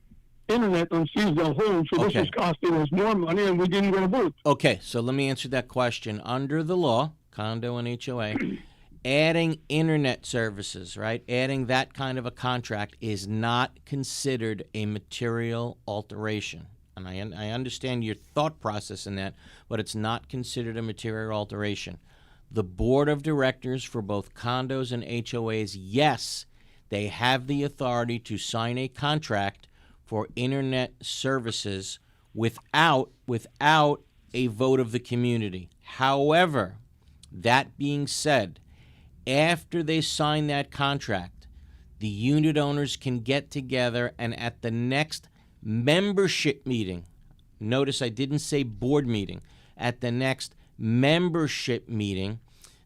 internet on seasonal homes. So this is costing us more money, and we didn't get a vote. Okay, so let me answer that question. Under the law, condo and HOA, adding internet services, right, adding that kind of a contract is not considered a material alteration. And I understand your thought process in that, but it's not considered a material alteration. The board of directors for both condos and HOAs, yes, they have the authority to sign a contract for internet services without a vote of the community. However, that being said, after they sign that contract, the unit owners can get together and at the next membership meeting, notice I didn't say board meeting, at the next membership meeting,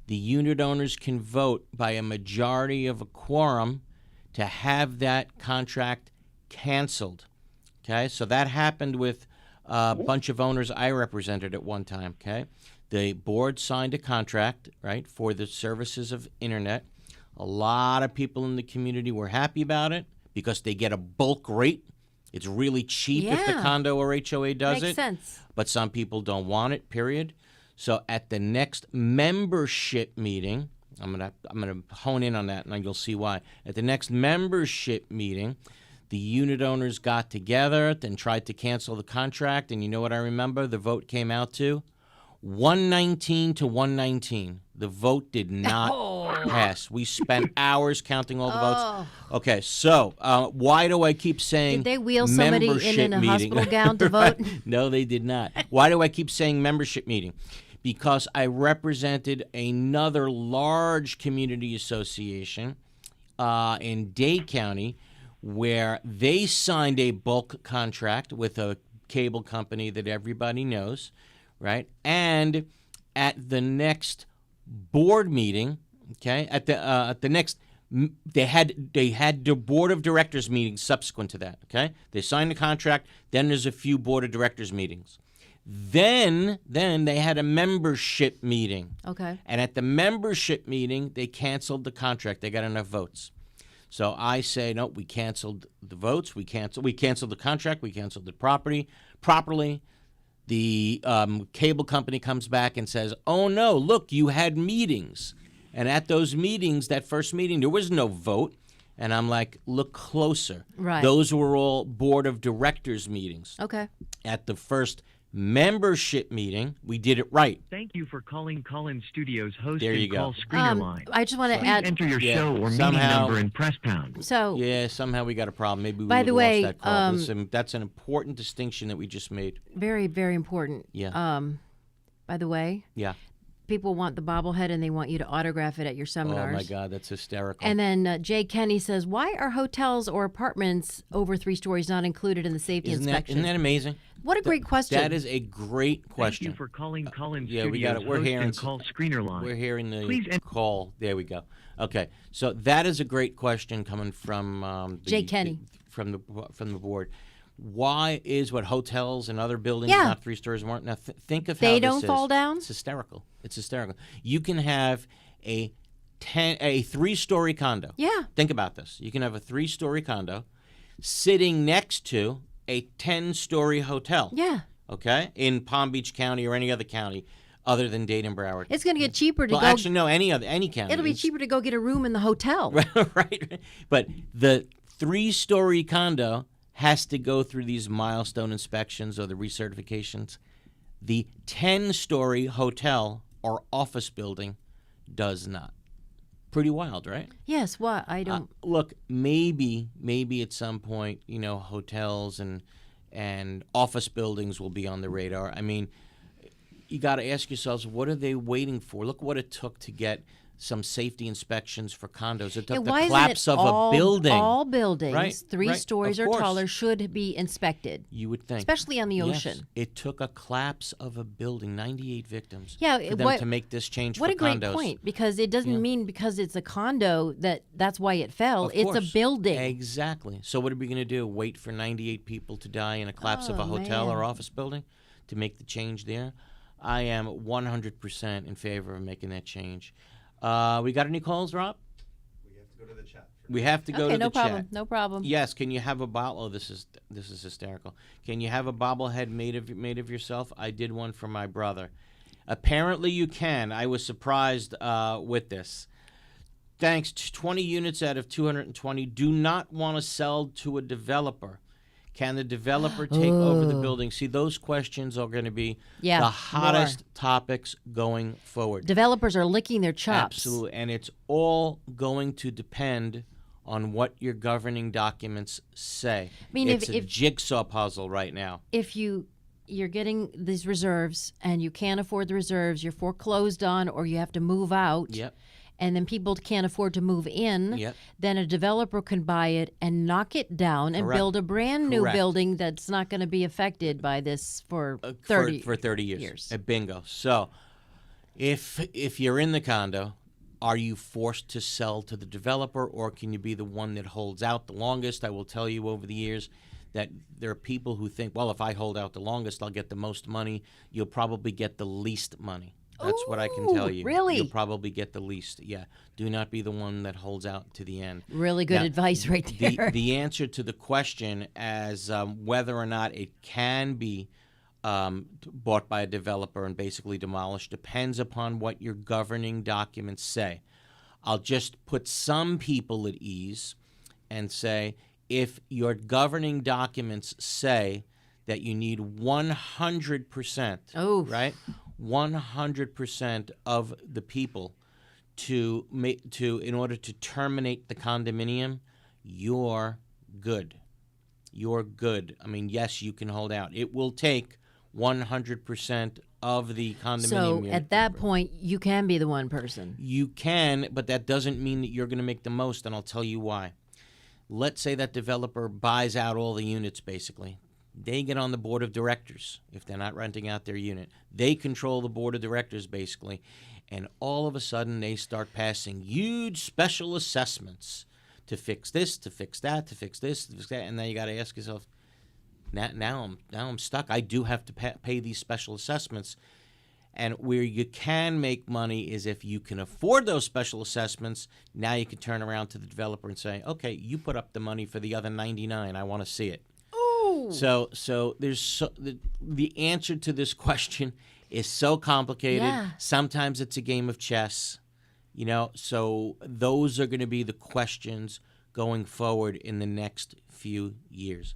the unit owners can vote by a majority of a quorum to have that contract canceled. Okay, so that happened with a bunch of owners I represented at one time. Okay, the board signed a contract, right, for the services of internet. A lot of people in the community were happy about it because they get a bulk rate. It's really cheap if the condo or HOA does it. Makes sense. But some people don't want it, period. So at the next membership meeting, I'm gonna hone in on that, and you'll see why. At the next membership meeting, the unit owners got together and tried to cancel the contract, and you know what I remember? The vote came out to 119 to 119. The vote did not pass. We spent hours counting all the votes. Okay, so why do I keep saying Did they wheel somebody in a hospital gown to vote? No, they did not. Why do I keep saying membership meeting? Because I represented another large community association in Dade County where they signed a bulk contract with a cable company that everybody knows, right? And at the next board meeting, okay, at the next, they had the board of directors meetings subsequent to that, okay? They signed the contract, then there's a few board of directors meetings. Then they had a membership meeting. Okay. And at the membership meeting, they canceled the contract. They got enough votes. So I say, no, we canceled the votes. We canceled the contract. We canceled the properly. The cable company comes back and says, oh, no, look, you had meetings. And at those meetings, that first meeting, there was no vote. And I'm like, look closer. Right. Those were all board of directors meetings. Okay. At the first membership meeting, we did it right. Thank you for calling Call-In Studios host There you and go. call screener line. I just want to Please add. enter your Yeah, show or meeting somehow- number and press pound. So Yeah, somehow we got a problem. Maybe we By would the have way, lost that call. That's an important distinction that we just made. very, very important. Yeah. By the way, Yeah. people want the bobblehead and they want you to autograph it at your seminars. Oh, my God, that's hysterical. And then Jay Kenny says, why are hotels or apartments over 3 stories not included in the safety inspection? Isn't that amazing? What a great question. That is a great question. Thank you for calling Call-In Yeah, Studios we got it. We're host hearing and call screener line. We're hearing the Please call. There we go. Okay, so that is a great question coming from Jay Kenny. from the board. Why is hotels and other buildings Yeah. not 3 stories more? Now think of how They this don't is. fall down? It's hysterical. It's hysterical. You can have a 3-story condo. Yeah. Think about this. You can have a 3-story condo sitting next to a 10-story hotel. Yeah. Okay, in Palm Beach County or any other county other than Dade and Broward. It's going to get cheaper to Well, go. actually, no, any county. It'll be cheaper to go get a room in the hotel. right? But the 3-story condo has to go through these milestone inspections or the recertifications. The 10-story hotel or office building does not. Pretty wild, right? Yes, what? I don't. Look, maybe at some point, hotels and office buildings will be on the radar. I mean, you got to ask yourselves, what are they waiting for? Look what it took to get some safety inspections for condos. It took why the isn't collapse it of all, a building. All buildings, Right, 3 right, stories of or course. taller, should be inspected. You would think. Especially on the Yes. ocean. It took a collapse of a building, 98 victims, Yeah, for them what- to make this change What for a great condos. point, because it doesn't mean because it's a condo that's why it fell. Of It's course. a building. Exactly. So what are we going to do? Wait for 98 people to die in a collapse of a Oh, hotel man. or office building to make the change there? I am 100% in favor of making that change. We got any calls, Rob? Go to the chat. We have to go Okay, to no the problem. chat. No problem. Yes. Can you have a bottle? Oh, this is hysterical. Can you have a bobblehead made of yourself? I did one for my brother. Apparently, you can. I was surprised with this. Thanks. 20 units out of 220. Do not want to sell to a developer. Can the developer take over the building? See, those questions are going to be Yeah, the hottest topics going forward. Developers are licking their chops. Absolutely. And it's all going to depend on what your governing documents say. I mean, it's if- a if- jigsaw puzzle right now. If you're getting these reserves and you can't afford the reserves, you're foreclosed on, or you have to move out. Yep. And then people can't afford to move in, Yep. then a developer can buy it and knock it down and Correct. build a brand new Correct. building that's not going to be affected by this for 30 for 30 years. Bingo. So if you're in the condo, are you forced to sell to the developer, or can you be the one that holds out the longest? I will tell you over the years that there are people who think, well, if I hold out the longest, I'll get the most money. You'll probably get the least money. That's what I can tell you. really? You'll probably get the least. Yeah. Do not be the one that holds out to the end. Really good Now, advice right there. The answer to the question as whether or not it can be bought by a developer and basically demolished depends upon what your governing documents say. I'll just put some people at ease and say, if your governing documents say that you need 100%, right? 100% of the people to in order to terminate the condominium, you're good. You're good. I mean, yes, you can hold out. It will take 100% of the condominium So unit. at that point, you can be the one person. You can, but that doesn't mean that you're going to make the most, and I'll tell you why. let's say that developer buys out all the units, basically. They get on the board of directors if they're not renting out their unit. They control the board of directors, basically. And all of a sudden, they start passing huge special assessments to fix this, to fix that, to fix this, to fix that. And then you got to ask yourself, now I'm stuck. I do have to pay these special assessments. And where you can make money is if you can afford those special assessments. Now you can turn around to the developer and say, okay, you put up the money for the other 99. I want to see it. Ooh. So there's the answer to this question is so complicated. Yeah. Sometimes it's a game of chess, so those are going to be the questions going forward in the next few years.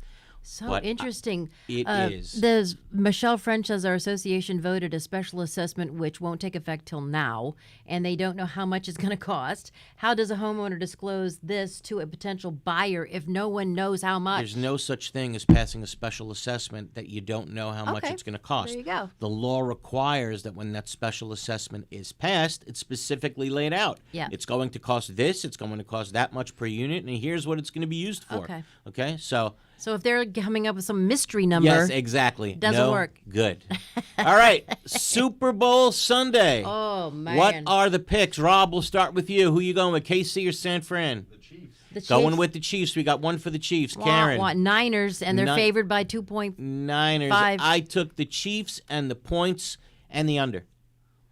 So But interesting. It is. There's Michelle French says our association voted a special assessment which won't take effect till now, and they don't know how much it's going to cost. How does a homeowner disclose this to a potential buyer if no one knows how much? There's no such thing as passing a special assessment that you don't know how much Okay. it's going to cost. There you go. The law requires that when that special assessment is passed, it's specifically laid out. Yeah. It's going to cost this, it's going to cost that much per unit, and here's what it's going to be used for. Okay. Okay? So if they're coming up with some mystery number, yes, exactly. doesn't No work. Good. All right. Super Bowl Sunday. Oh, man. What are the picks? Rob, we'll start with you. Who you going with, KC or San Fran? The Going Chiefs. with the Chiefs. We got one for the Chiefs. Wah, Karen. wah, Niners, and they're Ni- favored by 2.5. Niners. I took the Chiefs and the points and the under.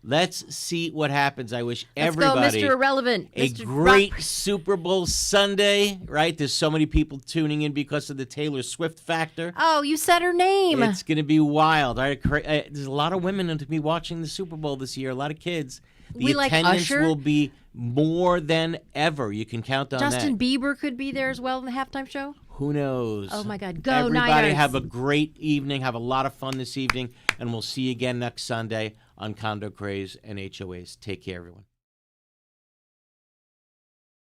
Let's see what happens. I wish everybody Let's go, Mr. Irrelevant. a Mr. great Rock. Super Bowl Sunday, right? There's so many people tuning in because of the Taylor Swift factor. Oh, you said her name. It's going to be wild. There's a lot of women to be watching the Super Bowl this year, a lot of kids. The We like attendance Usher. will be more than ever. You can count on Justin that. Bieber could be there as well in the halftime show. Who knows? Oh, my God. Go Everybody Niners. have a great evening. Have a lot of fun this evening. And we'll see you again next Sunday on Condo Craze and HOAs. Take care, everyone.